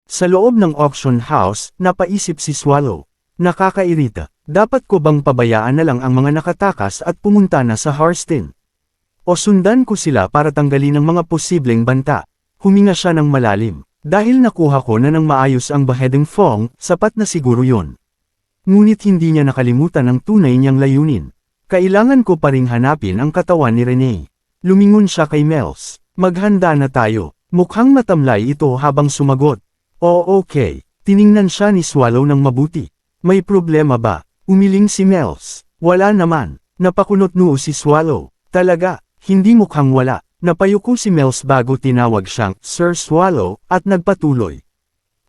Sa loob ng auction house, napaisip si Swallow. Nakakairita, dapat ko bang pabayaan na lang ang mga nakatakas at pumunta na sa Harston? O sundan ko sila para tanggalin ang mga posibleng banta? Huminga siya ng malalim. Dahil nakuha ko na ng maayos ang Bahedeng Fong, sapat na siguro yon. Ngunit hindi niya nakalimutan ang tunay niyang layunin. Kailangan ko pa ring hanapin ang katawan ni Renee. Lumingon siya kay Mels. Maghanda na tayo. Mukhang matamlay ito habang sumagot. Oh okay. Tiningnan siya ni Swallow ng mabuti. May problema ba? Umiling si Mels. Wala naman. Napakunot noo si Swallow. Talaga, hindi mukhang wala. Napayuko si Mels bago tinawag siyang Sir Swallow at nagpatuloy.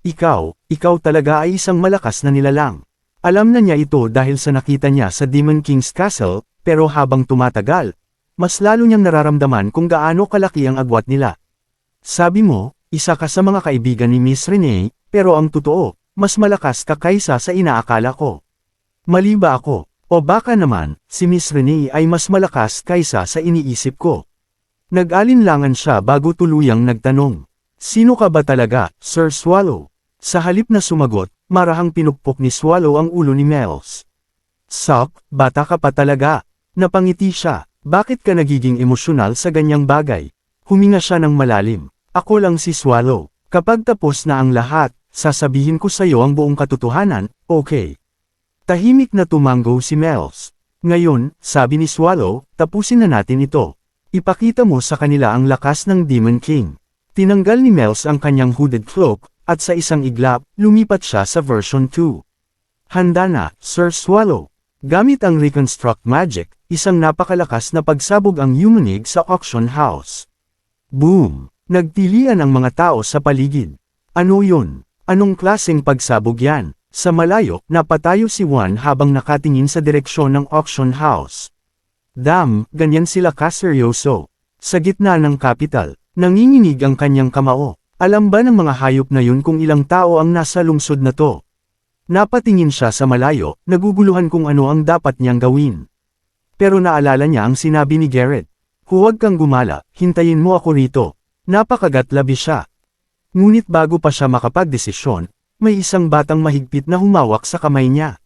Ikaw talaga ay isang malakas na nilalang. Alam na niya ito dahil sa nakita niya sa Demon King's Castle, pero habang tumatagal, mas lalo niyang nararamdaman kung gaano kalaki ang agwat nila. Sabi mo, isa ka sa mga kaibigan ni Miss Renee, pero ang totoo, mas malakas ka kaysa sa inaakala ko. Mali ba ako? O baka naman, si Miss Renee ay mas malakas kaysa sa iniisip ko. Nag-alinlangan siya bago tuluyang nagtanong. Sino ka ba talaga, Sir Swallow? Sa halip na sumagot, marahang pinukpok ni Swallow ang ulo ni Mels. Sok, bata ka pa talaga. Napangiti siya. Bakit ka nagiging emosyonal sa ganyang bagay? Huminga siya ng malalim. Ako lang si Swallow. Kapag tapos na ang lahat, sasabihin ko sa iyo ang buong katotohanan, okay? Tahimik na tumanggo si Mels. Ngayon, sabi ni Swallow, tapusin na natin ito. Ipakita mo sa kanila ang lakas ng Demon King. Tinanggal ni Mels ang kanyang hooded cloak, at sa isang iglap, lumipat siya sa version 2. Handa na, Sir Swallow. Gamit ang Reconstruct Magic, isang napakalakas na pagsabog ang yumanig sa auction house. Boom! Nagtilian ang mga tao sa paligid. Ano yun? Anong klaseng pagsabog yan? Sa malayo, napatayo si Juan habang nakatingin sa direksyon ng auction house. Ganyan sila kaseryoso. Sa gitna ng kapital, nanginginig ang kanyang kamao. Alam ba ng mga hayop na yun kung ilang tao ang nasa lungsod na to? Napatingin siya sa malayo, naguguluhan kung ano ang dapat niyang gawin. Pero naalala niya ang sinabi ni Garrett. Huwag kang gumala, hintayin mo ako rito. Napakagatlabi siya. Ngunit bago pa siya makapagdesisyon, may isang batang mahigpit na humawak sa kamay niya.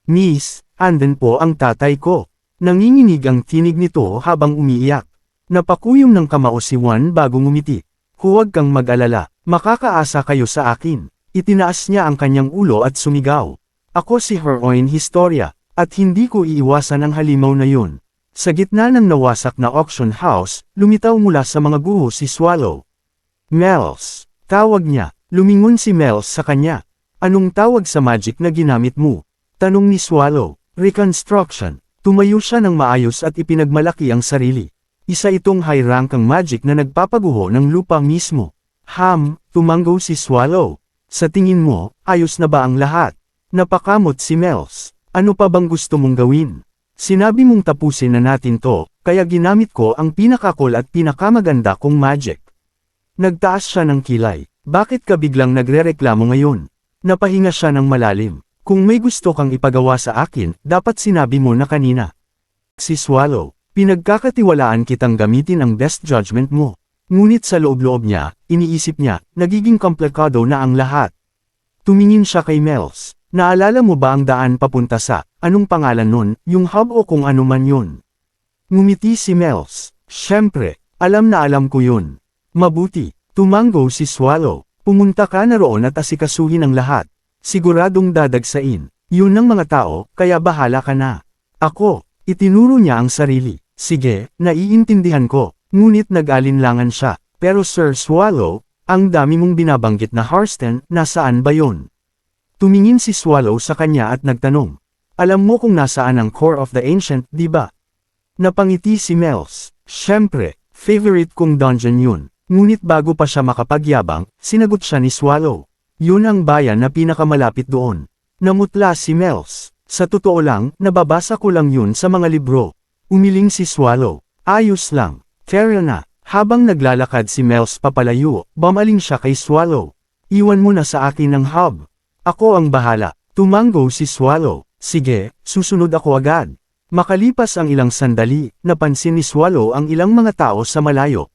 Miss, andun po ang tatay ko. Nanginginig ang tinig nito habang umiiyak. Napakuyom ng kamao si Juan bago ngumiti. Huwag kang mag-alala, makakaasa kayo sa akin. Itinaas niya ang kanyang ulo at sumigaw. Ako si Heroine Historia, at hindi ko iiwasan ang halimaw na yun. Sa gitna ng nawasak na auction house, lumitaw mula sa mga guho si Swallow. Mels, tawag niya. Lumingon si Mels sa kanya. Anong tawag sa magic na ginamit mo? Tanong ni Swallow. Reconstruction. Tumayo siya ng maayos at ipinagmalaki ang sarili. Isa itong high-rankang magic na nagpapaguho ng lupa mismo. Tumanggo si Swallow. Sa tingin mo, ayos na ba ang lahat? Napakamot si Mels. Ano pa bang gusto mong gawin? Sinabi mong tapusin na natin to, kaya ginamit ko ang pinakakul at pinakamaganda kong magic. Nagtaas siya ng kilay. Bakit ka biglang nagrereklamo ngayon? Napahinga siya ng malalim. Kung may gusto kang ipagawa sa akin, dapat sinabi mo na kanina. Si Swallow, pinagkakatiwalaan kitang gamitin ang best judgment mo. Ngunit sa loob-loob niya, iniisip niya, nagiging komplikado na ang lahat. Tumingin siya kay Mels. Naalala mo ba ang daan papunta sa, anong pangalan nun, yung hub o kung ano man yun? Ngumiti si Mels. Siyempre, alam na alam ko yun. Mabuti, tumanggo si Swallow. Pumunta ka na roon at asikasuhin ang lahat. Siguradong dadagsain. Yun ang mga tao, kaya bahala ka na. Ako, itinuro niya ang sarili. Sige, naiintindihan ko. Ngunit nag-alinlangan siya. Pero Sir Swallow, ang dami mong binabanggit na Harston, nasaan ba yon? Tumingin si Swallow sa kanya at nagtanong. Alam mo kung nasaan ang Core of the Ancient, di ba? Napangiti si Mels. Siyempre, favorite kong dungeon yun. Ngunit bago pa siya makapagyabang, sinagot siya ni Swallow. Yun ang bayan na pinakamalapit doon. Namutla si Mels. Sa totoo lang, nababasa ko lang yun sa mga libro. Umiling si Swallow. Ayos lang. Tara na. Habang naglalakad si Mels papalayo, bumaling siya kay Swallow. Iwan mo na sa akin ang hub. Ako ang bahala. Tumanggo si Swallow. Sige, susunod ako agad. Makalipas ang ilang sandali, napansin ni Swallow ang ilang mga tao sa malayo.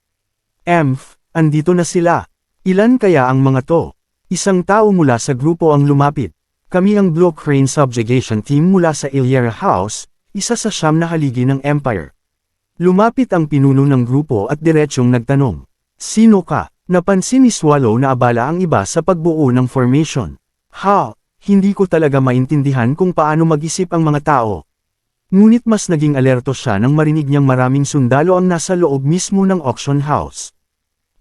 Andito na sila. Ilan kaya ang mga to? Isang tao mula sa grupo ang lumapit. Kami ang Blue Crane Subjugation Team mula sa Illyria House, isa sa 9 na haligi ng Empire. Lumapit ang pinuno ng grupo at diretsyong nagtanong. Sino ka? Napansin ni Swallow na abala ang iba sa pagbuo ng formation. Hindi ko talaga maintindihan kung paano mag-isip ang mga tao. Ngunit mas naging alerto siya nang marinig niyang maraming sundalo ang nasa loob mismo ng auction house.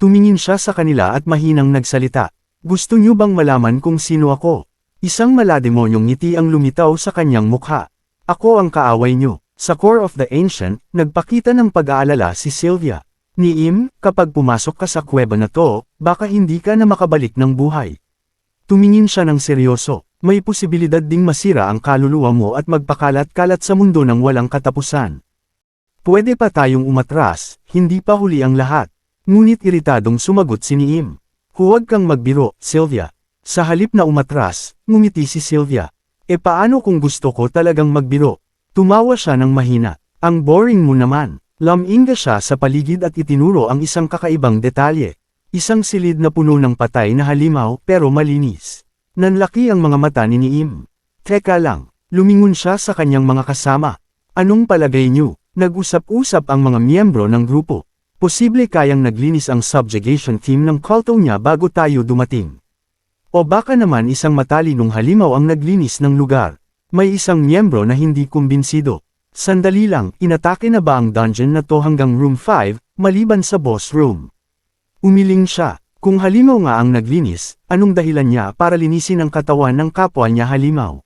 Tumingin siya sa kanila at mahinang nagsalita. Gusto niyo bang malaman kung sino ako? Isang malademonyong ngiti ang lumitaw sa kanyang mukha. Ako ang kaaway niyo. Sa Core of the Ancient, nagpakita ng pag-aalala si Sylvia. Niim, kapag pumasok ka sa kuweba na to, baka hindi ka na makabalik ng buhay. Tumingin siya ng seryoso. May posibilidad ding masira ang kaluluwa mo at magpakalat-kalat sa mundo ng walang katapusan. Pwede pa tayong umatras, hindi pa huli ang lahat. Ngunit iritadong sumagot si Niim. Huwag kang magbiro, Sylvia. Sa halip na umatras, ngumiti si Sylvia. E paano kung gusto ko talagang magbiro? Tumawa siya ng mahina. Ang boring mo naman. Laminga siya sa paligid at itinuro ang isang kakaibang detalye. Isang silid na puno ng patay na halimaw pero malinis. Nanlaki ang mga mata ni Niim. Teka lang, lumingon siya sa kanyang mga kasama. Anong palagay niyo? Nag-usap-usap ang mga miyembro ng grupo. Posible kayang naglinis ang subjugation team ng kulto niya bago tayo dumating. O baka naman isang matalinong halimaw ang naglinis ng lugar. May isang miyembro na hindi kumbinsido. Sandali lang, inatake na ba ang dungeon na to hanggang room 5, maliban sa boss room? Umiling siya. Kung halimaw nga ang naglinis, anong dahilan niya para linisin ang katawan ng kapwa niya halimaw?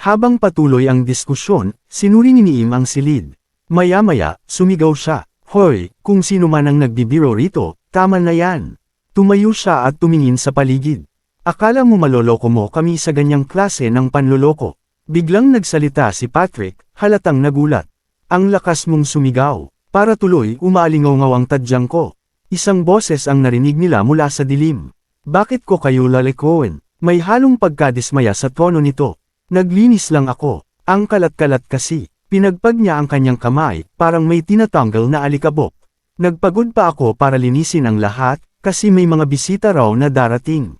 Habang patuloy ang diskusyon, sinuri ni Niim ang silid. Maya-maya, sumigaw siya. Hoy, kung sino man ang nagbibiro rito, tama na yan. Tumayo siya at tumingin sa paligid. Akala mo maloloko mo kami sa ganyang klase ng panloloko. Biglang nagsalita si Patrick, halatang nagulat. Ang lakas mong sumigaw. Para tuloy, umaalingaw ang tadyang ko. Isang boses ang narinig nila mula sa dilim. Bakit ko kayo lalikoin? May halong pagkadismaya sa tono nito. Naglinis lang ako. Ang kalat-kalat kasi. Pinagpag niya ang kanyang kamay, parang may tinatanggal na alikabok. Nagpagod pa ako para linisin ang lahat, kasi may mga bisita raw na darating.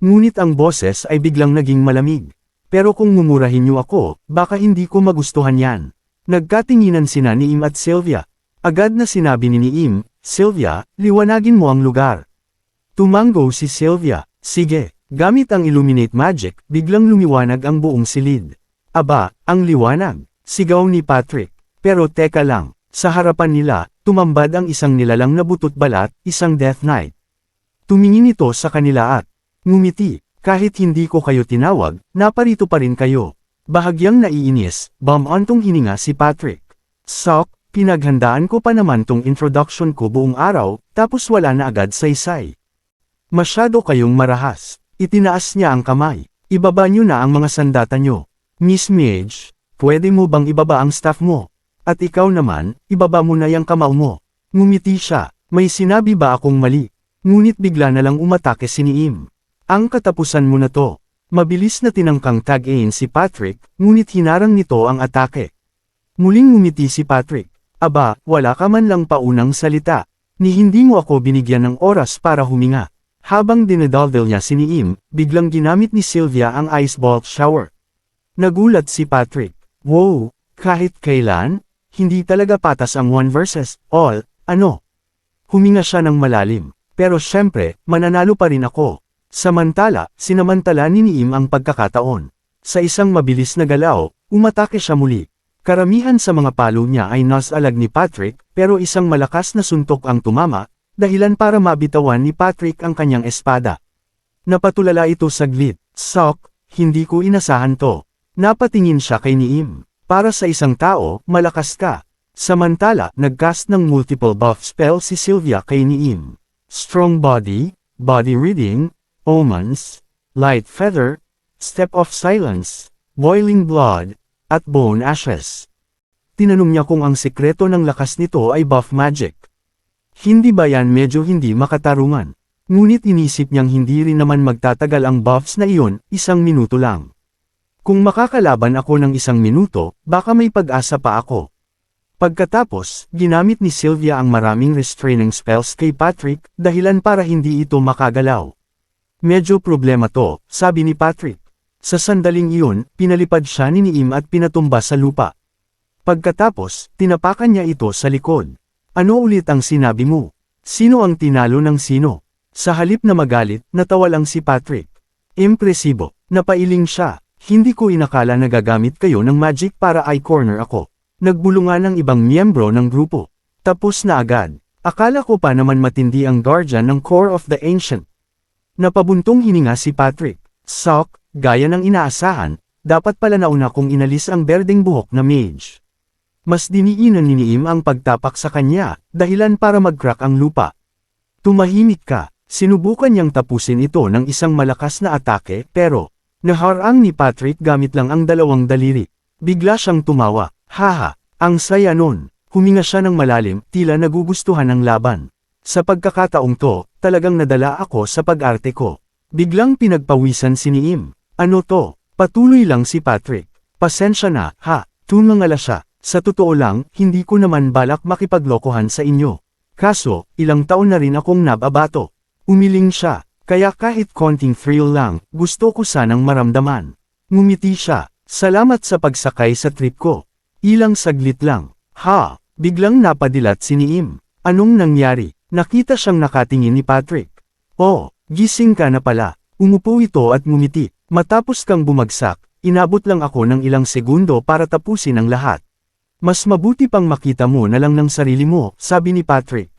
Ngunit ang boses ay biglang naging malamig. Pero kung mumurahin niyo ako, baka hindi ko magustuhan yan. Nagkatinginan sina Niim at Sylvia. Agad na sinabi ni Niim, Sylvia, liwanagin mo ang lugar. Tumango si Sylvia. Sige, gamit ang illuminate magic, biglang lumiwanag ang buong silid. Aba, ang liwanag, sigaw ni Patrick. Pero teka lang, sa harapan nila, tumambad ang isang nilalang na butot balat, isang Death Knight. Tumingin ito sa kanila at ngumiti. Kahit hindi ko kayo tinawag, naparito pa rin kayo. Bahagyang naiinis, bumantong hininga si Patrick. Sok, pinaghandaan ko pa naman tong introduction ko buong araw, tapos wala na agad saysay. Masyado kayong marahas. Itinaas niya ang kamay. Ibaba niyo na ang mga sandata niyo. Miss Mage, pwede mo bang ibaba ang staff mo? At ikaw naman, ibaba mo na yung kamao mo. Ngumiti siya. May sinabi ba akong mali? Ngunit bigla na lang umatake si Niim. Ang katapusan mo na to. Mabilis na tinangkang tag-in si Patrick, ngunit hinarang nito ang atake. Muling ngumiti si Patrick. Aba, wala ka man lang paunang salita. Ni hindi mo ako binigyan ng oras para huminga. Habang dinedaldal niya si Niim, biglang ginamit ni Sylvia ang ice bolt shower. Nagulat si Patrick. Wow, kahit kailan? Hindi talaga patas ang one versus all, ano? Huminga siya ng malalim. Pero syempre, mananalo pa rin ako. Samantala, sinamantala ni Niim ang pagkakataon. Sa isang mabilis na galaw, umatake siya muli. Karamihan sa mga palo niya ay nasalag ni Patrick, pero isang malakas na suntok ang tumama, dahilan para mabitawan ni Patrick ang kanyang espada. Napatulala ito saglit. Sok, hindi ko inasahan to. Napatingin siya kay Niim. Para sa isang tao, malakas ka. Samantala, nagcast ng multiple buff spell si Sylvia kay Niim. Strong body, body reading, omens, light feather, step of silence, boiling blood, at bone ashes. Tinanong niya kung ang sekreto ng lakas nito ay buff magic. Hindi ba yan medyo hindi makatarungan? Ngunit inisip niyang hindi rin naman magtatagal ang buffs na iyon, 1 minuto lang. Kung makakalaban ako ng 1 minuto, baka may pag-asa pa ako. Pagkatapos, ginamit ni Sylvia ang maraming restraining spells kay Patrick, dahilan para hindi ito makagalaw. Medyo problema to, sabi ni Patrick. Sa sandaling iyon, pinalipad siya ni Niim at pinatumba sa lupa. Pagkatapos, tinapakan niya ito sa likod. Ano ulit ang sinabi mo? Sino ang tinalo ng sino? Sa halip na magalit, natawa lang si Patrick. Impresibo, napailing siya. Hindi ko inakala na gagamit kayo ng magic para i-corner ako. Nagbulungan ng ibang miyembro ng grupo. Tapos na agad. Akala ko pa naman matindi ang guardian ng Core of the Ancient. Napabuntong hininga si Patrick. Sok, gaya ng inaasahan, dapat pala nauna kong inalis ang berdeng buhok na mage. Mas diniinan ni Niim ang pagtapak sa kanya, dahilan para mag-crack ang lupa. Tumahimik ka. Sinubukan niyang tapusin ito ng isang malakas na atake pero, naharang ni Patrick gamit lang ang dalawang daliri. Bigla siyang tumawa. Haha, ang saya nun. Huminga siya ng malalim, tila nagugustuhan ng laban. Sa pagkakataong to, talagang nadala ako sa pag-arte ko. Biglang pinagpawisan si Niim. Ano to? Patuloy lang si Patrick. Pasensya na, ha? Tumangala siya. Sa totoo lang, hindi ko naman balak makipaglokohan sa inyo. Kaso, ilang taon na rin akong nababato. Umiling siya, kaya kahit konting thrill lang, gusto ko sanang maramdaman. Ngumiti siya, salamat sa pagsakay sa trip ko. Ilang saglit lang. Ha, biglang napadilat si Niim. Anong nangyari? Nakita siyang nakatingin ni Patrick. Oh, gising ka na pala. Umupo ito at ngumiti. Matapos kang bumagsak, inabot lang ako ng ilang segundo para tapusin ang lahat. Mas mabuti pang makita mo na lang ng sarili mo, sabi ni Patrick.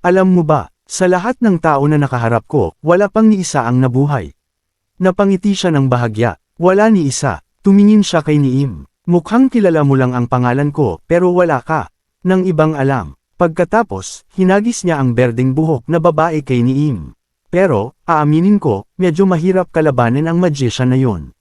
Alam mo ba? Sa lahat ng tao na nakaharap ko, wala pang ni isa ang nabuhay. Napangiti siya ng bahagya, wala ni isa, tumingin siya kay Niim. Mukhang kilala mo lang ang pangalan ko, pero wala ka nang ibang alam. Pagkatapos, hinagis niya ang berdeng buhok na babae kay Niim. Pero, aaminin ko, medyo mahirap kalabanin ang magician na yon.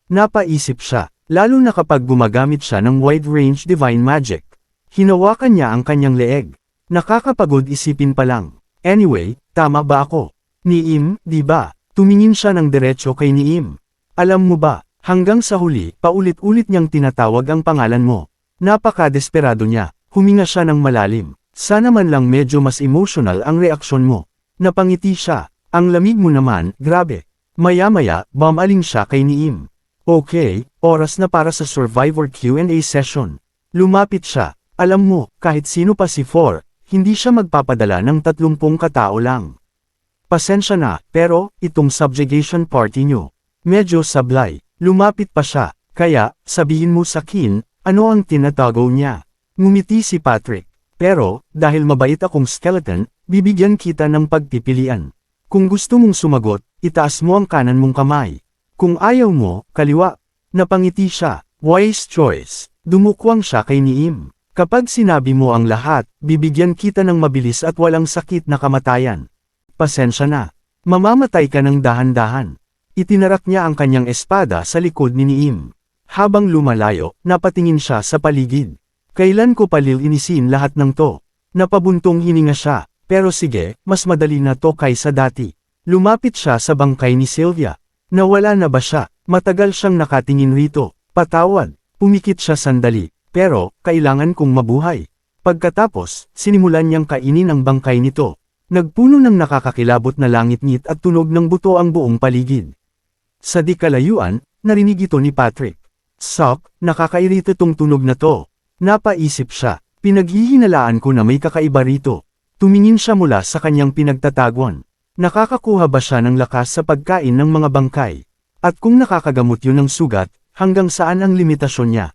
Napaisip siya, lalo na kapag gumagamit siya ng wide-range divine magic. Hinawakan niya ang kanyang leeg. Nakakapagod isipin pa lang. Anyway, tama ba ako? Niim, di ba? Tumingin siya ng diretso kay Niim. Alam mo ba, hanggang sa huli, paulit-ulit niyang tinatawag ang pangalan mo. Napaka-desperado niya, huminga siya ng malalim. Sana man lang medyo mas emotional ang reaksyon mo. Napangiti siya, ang lamig mo naman, grabe. Maya-maya, bumaling siya kay Niim. Okay, oras na para sa Survivor Q&A session. Lumapit siya, alam mo, kahit sino pa si For, hindi siya magpapadala ng 30 katao lang. Pasensya na, pero, itong subjugation party nyo, medyo sablay. Lumapit pa siya, kaya, sabihin mo sa kin, ano ang tinatago niya. Ngumiti si Patrick. Pero, dahil mabait akong skeleton, bibigyan kita ng pagpipilian. Kung gusto mong sumagot, itaas mo ang kanan mong kamay. Kung ayaw mo, kaliwa. Napangiti siya, wise choice. Dumukwang siya kay Niim. Kapag sinabi mo ang lahat, bibigyan kita ng mabilis at walang sakit na kamatayan. Pasensya na. Mamamatay ka ng dahan-dahan. Itinarak niya ang kanyang espada sa likod ni Niim. Habang lumalayo, napatingin siya sa paligid. Kailan ko palilinisin lahat ng to? Napabuntong hininga siya, pero sige, mas madali na to kaysa dati. Lumapit siya sa bangkay ni Sylvia. Nawala na ba siya? Matagal siyang nakatingin rito. Patawad. Pumikit siya sandali. Pero, kailangan kong mabuhay. Pagkatapos, sinimulan niyang kainin ang bangkay nito. Nagpuno ng nakakakilabot na langit-ngit at tunog ng buto ang buong paligid. Sa di kalayuan, narinig ito ni Patrick. Sok, nakakairita tong tunog na to. Napaisip siya, pinaghihinalaan ko na may kakaiba rito. Tumingin siya mula sa kanyang pinagtatagwan. Nakakakuha ba siya ng lakas sa pagkain ng mga bangkay? At kung nakakagamot yun ng sugat, hanggang saan ang limitasyon niya?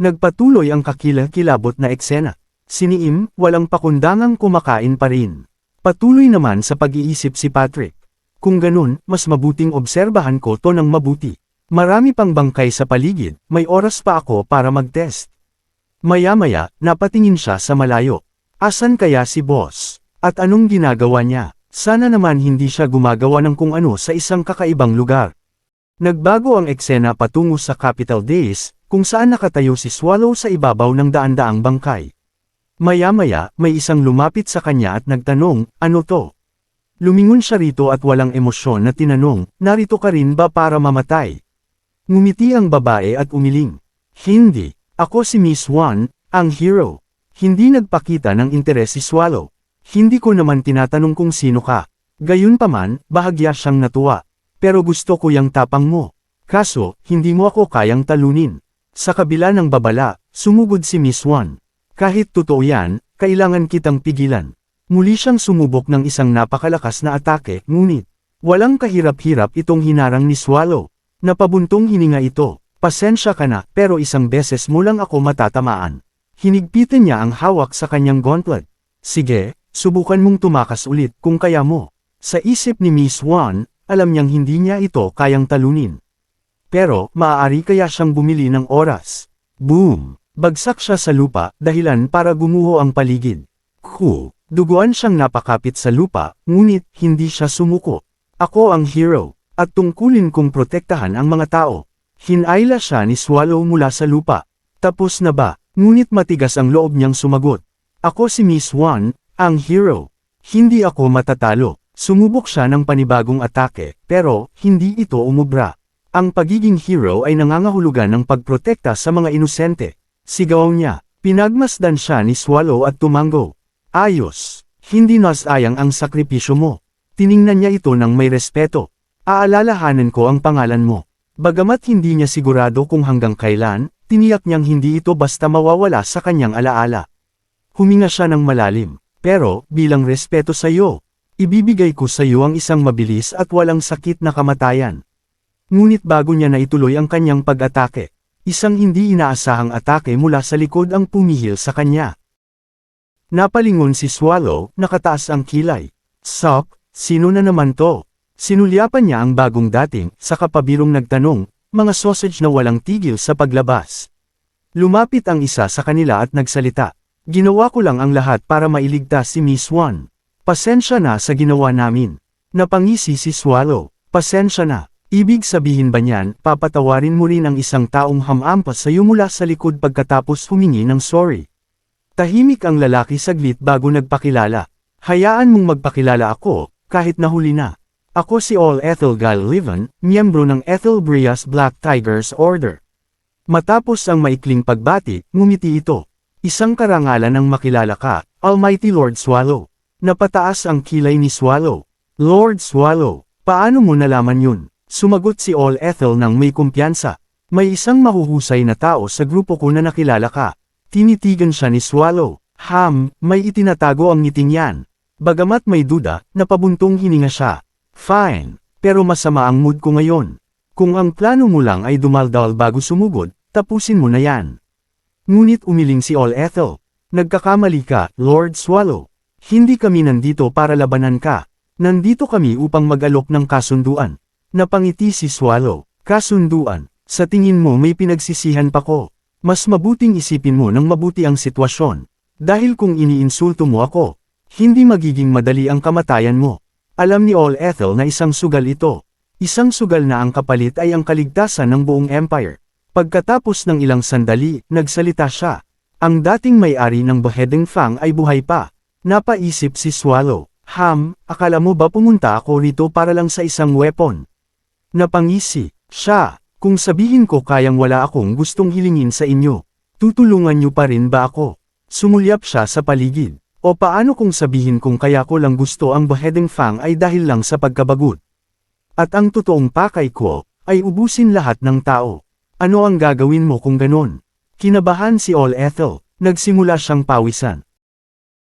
Nagpatuloy ang kakilabot na eksena. Si Niim, walang pakundangang kumakain pa rin. Patuloy naman sa pag-iisip si Patrick. Kung ganun, mas mabuting obserbahan ko to ng mabuti. Marami pang bangkay sa paligid, may oras pa ako para mag-test. Maya-maya, napatingin siya sa malayo. Asan kaya si boss? At anong ginagawa niya? Sana naman hindi siya gumagawa ng kung ano sa isang kakaibang lugar. Nagbago ang eksena patungo sa Capital Days, kung saan nakatayo si Swallow sa ibabaw ng daan-daang bangkay. Maya-maya, may isang lumapit sa kanya at nagtanong, ano to? Lumingon siya rito at walang emosyon na tinanong, narito ka rin ba para mamatay? Ngumiti ang babae at umiling. Hindi, ako si Miss Wan, ang hero. Hindi nagpakita ng interes si Swallow. Hindi ko naman tinatanong kung sino ka. Gayunpaman, bahagya siyang natuwa. Pero gusto ko yang tapang mo. Kaso, hindi mo ako kayang talunin. Sa kabila ng babala, sumugod si Miss Wan. Kahit totoo yan, kailangan kitang pigilan. Muli siyang sumubok ng isang napakalakas na atake, ngunit walang kahirap-hirap itong hinarang ni Swallow. Napabuntong hininga ito. Pasensya ka na, pero isang beses mo lang ako matatamaan. Hinigpitan niya ang hawak sa kanyang gauntlet. Sige, subukan mong tumakas ulit kung kaya mo. Sa isip ni Miss Wan, alam niyang hindi niya ito kayang talunin. Pero, maaari kaya siyang bumili ng oras. Boom! Bagsak siya sa lupa, dahilan para gumuho ang paligid. Duguan siyang napakapit sa lupa, ngunit hindi siya sumuko. Ako ang hero, at tungkulin kong protektahan ang mga tao. Hinayla siya ni Swallow mula sa lupa. Tapos na ba? Ngunit matigas ang loob niyang sumagot. Ako si Miss Wan, ang hero. Hindi ako matatalo. Sumubok siya ng panibagong atake, pero hindi ito umubra. Ang pagiging hero ay nangangahulugan ng pagprotekta sa mga inosente. Sigaw niya. Pinagmasdan siya ni Swallow at tumango. Ayos. Hindi nasayang ang sakripisyo mo. Tiningnan niya ito ng may respeto. Aalalahanan ko ang pangalan mo. Bagamat hindi niya sigurado kung hanggang kailan, tiniyak niyang hindi ito basta mawawala sa kanyang alaala. Huminga siya ng malalim. Pero, bilang respeto sa iyo, ibibigay ko sa iyo ang isang mabilis at walang sakit na kamatayan. Ngunit bago niya na ituloy ang kanyang pag-atake, isang hindi inaasahang atake mula sa likod ang pumihil sa kanya. Napalingon si Swallow, nakataas ang kilay. Sok, sino na naman to? Sinulyapan niya ang bagong dating, saka pabirong nagtanong, mga sausage na walang tigil sa paglabas. Lumapit ang isa sa kanila at nagsalita. Ginawa ko lang ang lahat para mailigtas si Miss Wan. Pasensya na sa ginawa namin. Napangisi si Swallow. Pasensya na. Ibig sabihin ba niyan, papatawarin mo rin ang isang taong hamampas sa iyo mula sa likod pagkatapos humingi ng sorry? Tahimik ang lalaki saglit bago nagpakilala. Hayaan mong magpakilala ako, kahit nahuli na. Ako si All Ethelgal Livan, miyembro ng Ethelbrias Black Tigers Order. Matapos ang maikling pagbati, ngumiti ito. Isang karangalan ang makilala ka, Almighty Lord Swallow. Napataas ang kilay ni Swallow. Lord Swallow, paano mo nalaman yun? Sumagot si All Ethel ng may kumpiyansa. May isang mahuhusay na tao sa grupo ko na nakilala ka. Tinitigan siya ni Swallow. May itinatago ang ngiting yan. Bagamat may duda, napabuntong hininga siya. Fine, pero masama ang mood ko ngayon. Kung ang plano mo lang ay dumaldal bago sumugod, tapusin mo na yan. Ngunit umiling si All Ethel. Nagkakamali ka, Lord Swallow. Hindi kami nandito para labanan ka. Nandito kami upang mag-alok ng kasunduan. Napangiti si Swallow. Kasunduan. Sa tingin mo may pinagsisihan pa ko. Mas mabuting isipin mo ng mabuti ang sitwasyon. Dahil kung iniinsulto mo ako, hindi magiging madali ang kamatayan mo. Alam ni All Ethel na isang sugal ito. Isang sugal na ang kapalit ay ang kaligtasan ng buong empire. Pagkatapos ng ilang sandali, nagsalita siya. Ang dating may-ari ng Beheading Fang ay buhay pa. Napaisip si Swallow. Akala mo ba pumunta ako rito para lang sa isang weapon? Napangisi siya. Kung sabihin ko kayang wala akong gustong hilingin sa inyo, tutulungan niyo pa rin ba ako? Sumulyap siya sa paligid. O paano kung sabihin kung kaya ko lang gusto ang Beheading Fang ay dahil lang sa pagkabagot? At ang totoong pakay ko, ay ubusin lahat ng tao. Ano ang gagawin mo kung ganon? Kinabahan si All Ethel, nagsimula siyang pawisan.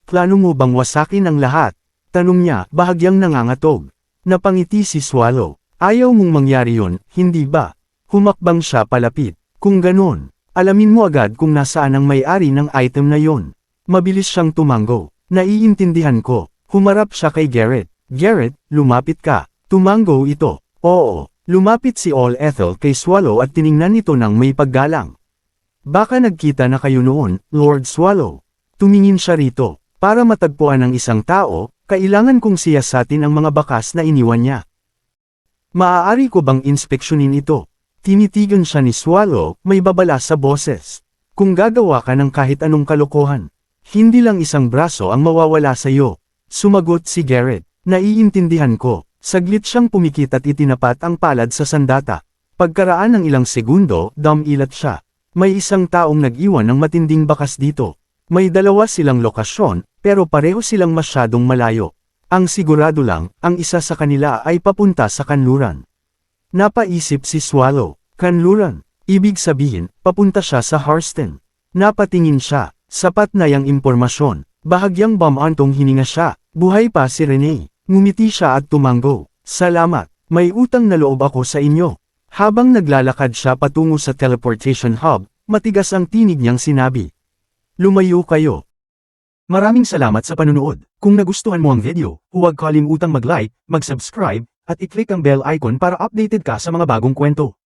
Plano mo bang wasakin ang lahat? Tanong niya, bahagyang nangangatog. Napangiti si Swallow. Ayaw mong mangyari yon, hindi ba? Humakbang siya palapit. Kung ganon, alamin mo agad kung nasaan ang may-ari ng item na yon. Mabilis siyang tumango. Naiintindihan ko. Humarap siya kay Garrett. Garrett, lumapit ka. Tumango ito. Oo. Lumapit si All Ethel kay Swallow at tiningnan ito ng may paggalang. Baka nagkita na kayo noon, Lord Swallow. Tumingin siya rito. Para matagpuan ng isang tao, kailangan kong siyasatin ang mga bakas na iniwan niya. Maaari ko bang inspeksyonin ito? Tinitigan siya ni Swallow, may babala sa boses. Kung gagawa ka ng kahit anong kalokohan, hindi lang isang braso ang mawawala sa iyo. Sumagot si Garrett. Naiintindihan ko. Saglit siyang pumikit at itinapat ang palad sa sandata. Pagkaraan ng ilang segundo, dumilat siya. May isang taong nag-iwan ng matinding bakas dito. May dalawa silang lokasyon, pero pareho silang masyadong malayo. Ang sigurado lang, ang isa sa kanila ay papunta sa kanluran. Napaisip si Swallow, kanluran, ibig sabihin, papunta siya sa Harston. Napatingin siya, sapat na yang impormasyon, bahagyang bamantong hininga siya, buhay pa si Rene, ngumiti siya at tumango, salamat, may utang na loob ako sa inyo. Habang naglalakad siya patungo sa teleportation hub, matigas ang tinig niyang sinabi. Lumayo kayo. Maraming salamat sa panunood. Kung nagustuhan mo ang video, huwag kalimutang mag-like, mag-subscribe, at i-click ang bell icon para updated ka sa mga bagong kwento.